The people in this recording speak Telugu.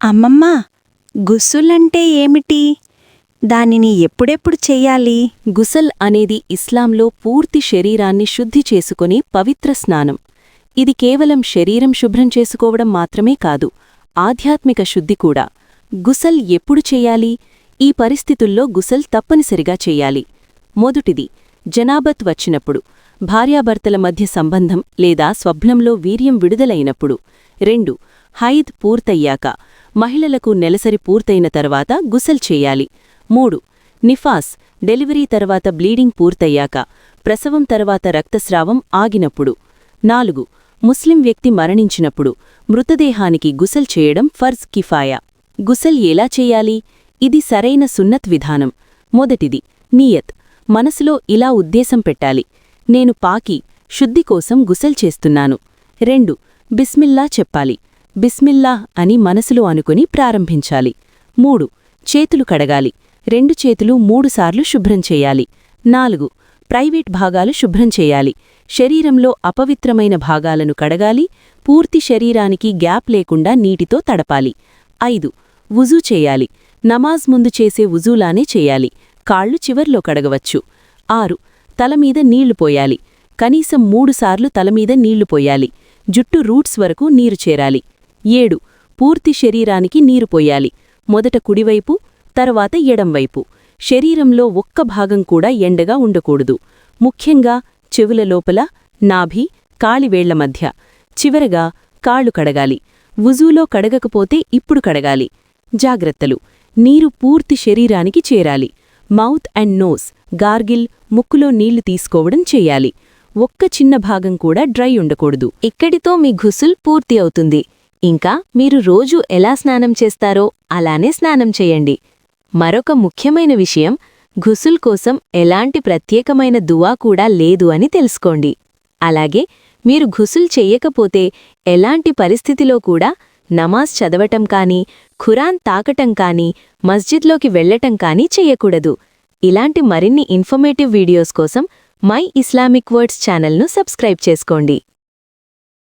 అమ్మమ్మ, గుస్సులంటే ఏమిటి? దానిని ఎప్పుడెప్పుడు చెయ్యాలి? గుసల్ అనేది ఇస్లాంలో పూర్తి శరీరాన్ని శుద్ధి చేసుకునే పవిత్ర స్నానం. ఇది కేవలం శరీరం శుభ్రం చేసుకోవడం మాత్రమే కాదు, ఆధ్యాత్మిక శుద్ధి కూడా. గుసల్ ఎప్పుడు చెయ్యాలి? ఈ పరిస్థితుల్లో గుసల్ తప్పనిసరిగా చెయ్యాలి. మొదటిది, జనాబత్ వచ్చినప్పుడు, భార్యాభర్తల మధ్య సంబంధం లేదా స్వప్నంలో వీర్యం విడుదలైనప్పుడు. 2, హైద్ పూర్తయ్యాక, మహిళలకు నెలసరి పూర్తయిన తర్వాత గుసల్ చెయ్యాలి. 3, నిఫాస్, డెలివరీ తర్వాత బ్లీడింగ్ పూర్తయ్యాక, ప్రసవం తర్వాత రక్తస్రావం ఆగినప్పుడు. 4, ముస్లిం వ్యక్తి మరణించినప్పుడు, మృతదేహానికి గుసల్ చేయడం ఫర్జ్ కిఫాయా. గుసల్ ఎలా చెయ్యాలి? ఇది సరైన సున్నత్ విధానం. మొదటిది, నియత్. మనసులో ఇలా ఉద్దేశం పెట్టాలి: నేను పాకి, శుద్ధి కోసం గుసల్ చేస్తున్నాను. 2, బిస్మిల్లా చెప్పాలి. బిస్మిల్లా అని మనసులో అనుకుని ప్రారంభించాలి. 3, చేతులు కడగాలి. 2 చేతులు 3 సార్లు శుభ్రం చేయాలి. 4, ప్రైవేట్ భాగాలు శుభ్రం చేయాలి. శరీరంలో అపవిత్రమైన భాగాలను కడగాలి. పూర్తి శరీరానికి గ్యాప్ లేకుండా నీటితో తడపాలి. 5, వుజూ చేయాలి. నమాజ్ ముందు చేసే వుజూలానే చేయాలి. కాళ్ళు చివర్లో కడగవచ్చు. 6, తలమీద నీళ్లు పోయాలి. కనీసం 3 సార్లు తలమీద నీళ్లు పోయాలి. జుట్టు రూట్స్ వరకు నీరు చేరాలి. 7, పూర్తి శరీరానికి నీరు పోయాలి. మొదట కుడివైపు, తర్వాత ఎడంవైపు. శరీరంలో ఒక్క భాగం కూడా ఎండగా ఉండకూడదు. ముఖ్యంగా చెవుల లోపల, నాభి, కాలివేళ్ల మధ్య. చివరగా కాళ్ళు కడగాలి. వుజూలో కడగకపోతే ఇప్పుడు కడగాలి. జాగ్రత్తలు: నీరు పూర్తి శరీరానికి చేరాలి. మౌత్ అండ్ నోస్ గార్గిల్, ముక్కులో నీళ్లు తీసుకోవడం చెయ్యాలి. ఒక్క చిన్న భాగం కూడా డ్రై ఉండకూడదు. ఇక్కడితో మీ ఘుసుల్ పూర్తి అవుతుంది. ఇంకా మీరు రోజూ ఎలా స్నానం చేస్తారో అలానే స్నానం చేయండి. మరొక ముఖ్యమైన విషయం, ఘుసుల్ కోసం ఎలాంటి ప్రత్యేకమైన దువా కూడా లేదు అని తెలుసుకోండి. అలాగే మీరు ఘుసుల్ చెయ్యకపోతే ఎలాంటి పరిస్థితిలో కూడా నమాజ్ చదవటం కానీ, ఖురాన్ తాకటం కానీ, మస్జిద్లోకి వెళ్లటం కానీ చెయ్యకూడదు. ఇలాంటి మరిన్ని ఇన్ఫర్మేటివ్ వీడియోస్ కోసం మై ఇస్లామిక్ వర్డ్స్ ఛానల్ను సబ్స్క్రైబ్ చేసుకోండి.